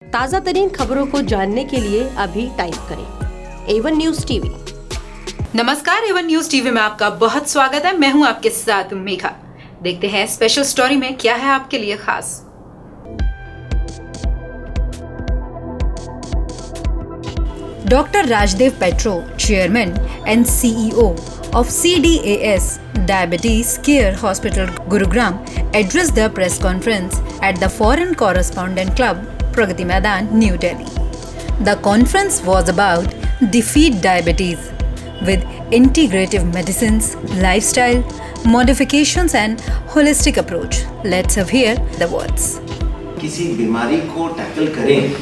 ताज़ा तरीन खबरों को जानने के लिए अभी टाइप करें A1 न्यूज़ टीवी। नमस्कार, A1 न्यूज़ टीवी में आपका बहुत स्वागत है। मैं हूं आपके साथ मेघा। देखते हैं स्पेशल स्टोरी में क्या है आपके लिए खास। Dr. Rajdev Petro, Chairman and CEO of CDAS Diabetes Care Hospital, Gurugram, addressed the press conference at the Foreign Correspondent Club, Pragati Maidan, New Delhi. The conference was about Defeat Diabetes with integrative medicines, lifestyle modifications and holistic approach. Let's hear the words. किसी बीमारी को tackle करें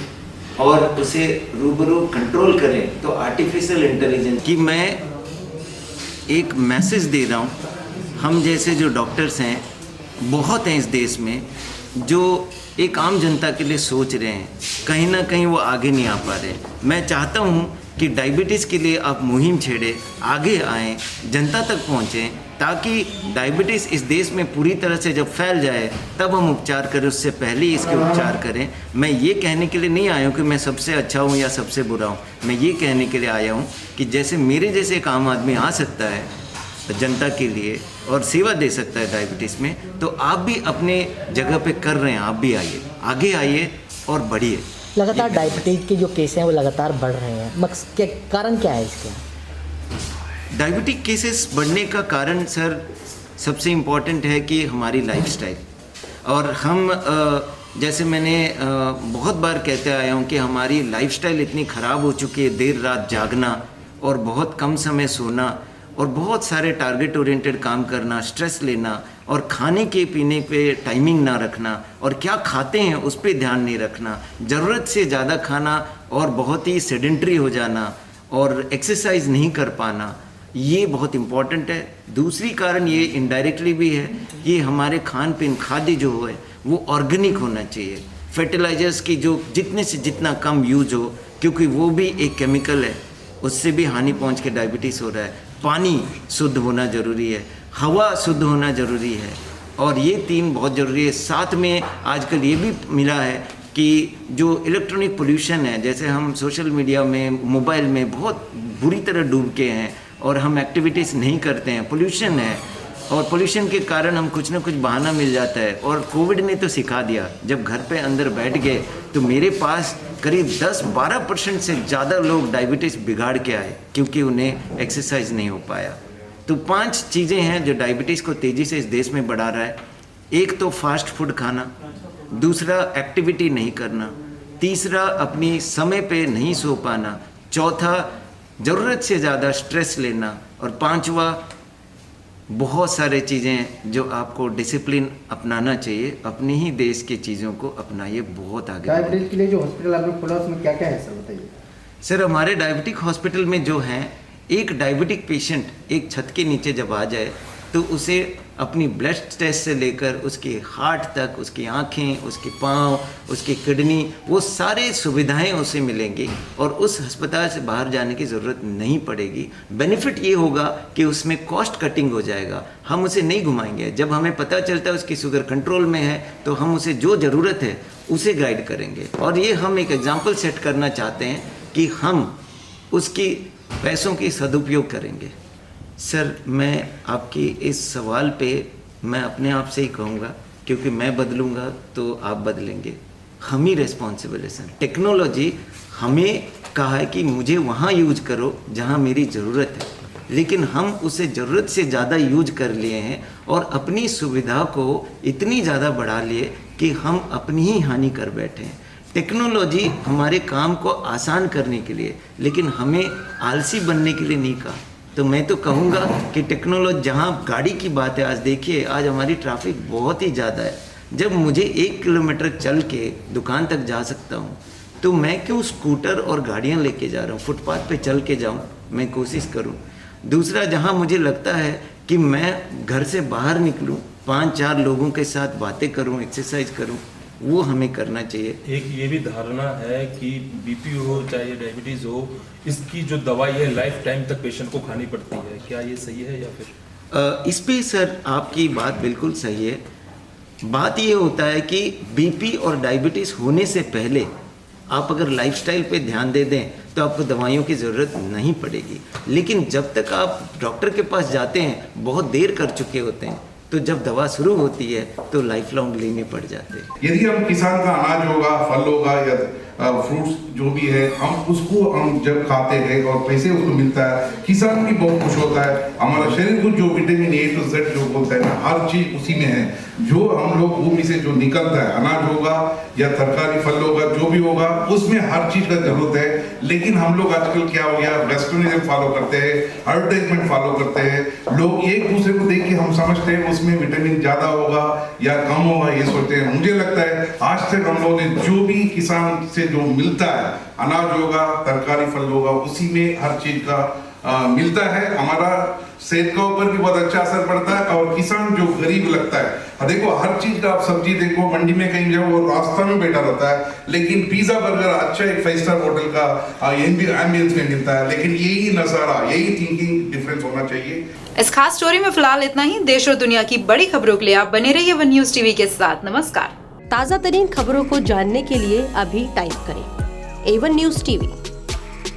और उसे रूबरू control करें तो artificial intelligence की मैं एक मैसेज दे रहा हूँ। हम जैसे जो डॉक्टर्स हैं बहुत हैं इस देश में जो एक आम जनता के लिए सोच रहे हैं, कहीं ना कहीं वो आगे नहीं आ पा रहे। मैं चाहता हूँ कि डायबिटीज़ के लिए आप मुहिम छेड़े, आगे आएँ, जनता तक पहुँचें, ताकि डायबिटीज़ इस देश में पूरी तरह से जब फैल जाए तब हम उपचार करें, उससे पहले ही इसके उपचार करें। मैं ये कहने के लिए नहीं आया हूँ कि मैं सबसे अच्छा हूँ या सबसे बुरा हूँ। मैं ये कहने के लिए आया हूँ कि जैसे मेरे जैसे एक आम आदमी आ सकता है जनता के लिए और सेवा दे सकता है डायबिटीज़ में, तो आप भी अपने जगह पे कर रहे हैं, आप भी आइए, आगे आइए और बढ़िए। लगातार डायबिटीज़ के जो केस हैं वो लगातार बढ़ रहे हैं, के कारण क्या है इसके? डायबिटिक केसेस बढ़ने का कारण सर सबसे इम्पॉर्टेंट है कि हमारी लाइफस्टाइल। और हम जैसे मैंने बहुत बार कहते आया हूँ कि हमारी लाइफस्टाइल इतनी ख़राब हो चुकी है, देर रात जागना और बहुत कम समय सोना और बहुत सारे टारगेट ओरिएंटेड काम करना, स्ट्रेस लेना और खाने के पीने पे टाइमिंग ना रखना और क्या खाते हैं उस पर ध्यान नहीं रखना, ज़रूरत से ज़्यादा खाना और बहुत ही सेडेंट्री हो जाना और एक्सरसाइज नहीं कर पाना, ये बहुत इम्पॉर्टेंट है। दूसरी कारण ये इनडायरेक्टली भी है कि हमारे खान पीन खाद्य जो है वो ऑर्गेनिक होना चाहिए। फर्टिलाइजर्स की जो जितने से जितना कम यूज हो, क्योंकि वो भी एक केमिकल है, उससे भी हानि पहुंच के डायबिटीज़ हो रहा है। पानी शुद्ध होना ज़रूरी है, हवा शुद्ध होना ज़रूरी है और ये तीन बहुत ज़रूरी है। साथ में आजकल ये भी मिला है कि जो इलेक्ट्रॉनिक पोल्यूशन है, जैसे हम सोशल मीडिया में, मोबाइल में बहुत बुरी तरह डूब के हैं और हम एक्टिविटीज़ नहीं करते हैं, पोल्यूशन है और पोल्यूशन के कारण हम कुछ ना कुछ बहाना मिल जाता है। और कोविड ने तो सिखा दिया, जब घर पे अंदर बैठ गए तो मेरे पास करीब 10-12% से ज़्यादा लोग डायबिटीज़ बिगाड़ के आए क्योंकि उन्हें एक्सरसाइज नहीं हो पाया। तो 5 चीज़ें हैं जो डायबिटीज़ को तेज़ी से इस देश में बढ़ा रहा है। एक तो फास्ट फूड खाना, दूसरा एक्टिविटी नहीं करना, तीसरा अपनी समय पे नहीं सो पाना, चौथा ज़रूरत से ज़्यादा स्ट्रेस लेना और पांचवा बहुत सारे चीज़ें जो आपको डिसिप्लिन अपनाना चाहिए। अपने ही देश की चीज़ों को अपनाइए, बहुत आगे। डायबिटीज के लिए जो हॉस्पिटल आपने खोला उसमें क्या क्या है सर, बताइए। सर हमारे डायबिटिक हॉस्पिटल में जो हैं, एक डायबिटिक पेशेंट एक छत के नीचे जब आ जाए तो उसे अपनी ब्लड टेस्ट से लेकर उसके हार्ट तक, उसकी आँखें, उसके पाँव, उसकी किडनी, वो सारे सुविधाएं उसे मिलेंगी और उस अस्पताल से बाहर जाने की ज़रूरत नहीं पड़ेगी। बेनिफिट ये होगा कि उसमें कॉस्ट कटिंग हो जाएगा, हम उसे नहीं घुमाएंगे। जब हमें पता चलता है उसकी शुगर कंट्रोल में है तो हम उसे जो ज़रूरत है उसे गाइड करेंगे। और ये हम एक एग्जाम्पल सेट करना चाहते हैं कि हम उसकी पैसों की सदुपयोग करेंगे। सर मैं आपकी इस सवाल पे मैं अपने आप से ही कहूँगा, क्योंकि मैं बदलूँगा तो आप बदलेंगे, हम ही रेस्पॉन्सिबल है सर। टेक्नोलॉजी हमें कहा है कि मुझे वहाँ यूज करो जहाँ मेरी ज़रूरत है, लेकिन हम उसे ज़रूरत से ज़्यादा यूज कर लिए हैं और अपनी सुविधा को इतनी ज़्यादा बढ़ा लिए कि हम अपनी ही हानि कर बैठे हैं। टेक्नोलॉजी हमारे काम को आसान करने के लिए, लेकिन हमें आलसी बनने के लिए नहीं कहा। तो मैं तो कहूँगा कि टेक्नोलॉजी, जहाँ गाड़ी की बात है, आज देखिए आज हमारी ट्रैफिक बहुत ही ज़्यादा है। जब मुझे 1 किलोमीटर चल के दुकान तक जा सकता हूँ तो मैं क्यों स्कूटर और गाड़ियाँ लेके जा रहा हूँ? फुटपाथ पे चल के जाऊँ, मैं कोशिश करूँ। दूसरा, जहाँ मुझे लगता है कि मैं घर से बाहर निकलूँ, 5-4 लोगों के साथ बातें करूँ, एक्सरसाइज करूँ, वो हमें करना चाहिए। एक ये भी धारणा है कि बीपी हो चाहे डायबिटीज़ हो, इसकी जो दवाई है लाइफ टाइम तक पेशेंट को खानी पड़ती है, क्या ये सही है या फिर? इस पे सर आपकी बात बिल्कुल सही है। बात ये होता है कि बीपी और डायबिटीज़ होने से पहले आप अगर लाइफस्टाइल पे ध्यान दे दें तो आपको दवाइयों की ज़रूरत नहीं पड़ेगी। लेकिन जब तक आप डॉक्टर के पास जाते हैं बहुत देर कर चुके होते हैं, तो जब दवा शुरू होती है तो लाइफ लॉन्ग लेने पड़ जाते हैं। यदि हम किसान का अनाज होगा, फल होगा या फ्रूट्स जो भी है, हम जब खाते हैं और पैसे उसको मिलता है, किसान भी बहुत खुश होता है। हमारा शरीर को जो विटामिन A to Z जो बोलता है ना, हर चीज उसी में है। जो हम लोग भूमि से जो निकलता है, अनाज होगा या तरकारी फल होगा, जो भी होगा, उसमें हर चीज का जरूरत है। लेकिन हम लोग आजकल क्या हो गया, वेस्टर्निज्म फॉलो करते हैं, एडवर्टाइजमेंट फॉलो करते हैं। लोग एक दूसरे को देख के हम समझते हैं उसमें विटामिन ज्यादा होगा या कम होगा, ये सोचते हैं। मुझे लगता है आज तक हम लोग ने जो भी किसान से जो मिलता है, अनाज होगा, तरकारी फल होगा, उसी में हर चीज का मिलता है। हमारा सेहत के ऊपर भी बहुत अच्छा असर पड़ता है। और किसान जो गरीब लगता है, देखो हर चीज का आप सब्जी देखो, मंडी में कहीं जाओ वो रास्ता में बैठा रहता है, लेकिन पिज्जा बर्गर अच्छा एक 5 स्टार होटल का एम्बियंस में मिलता है। लेकिन यही नजारा, यही थिंकिंग डिफरेंस होना चाहिए। इस खास स्टोरी में फिलहाल इतना ही। देश और दुनिया की बड़ी खबरों के लिए आप बने रहिए वन न्यूज टीवी के साथ। नमस्कार। ताज़ा तरीन खबरों को जानने के लिए अभी टाइप करें A1 न्यूज़ टीवी।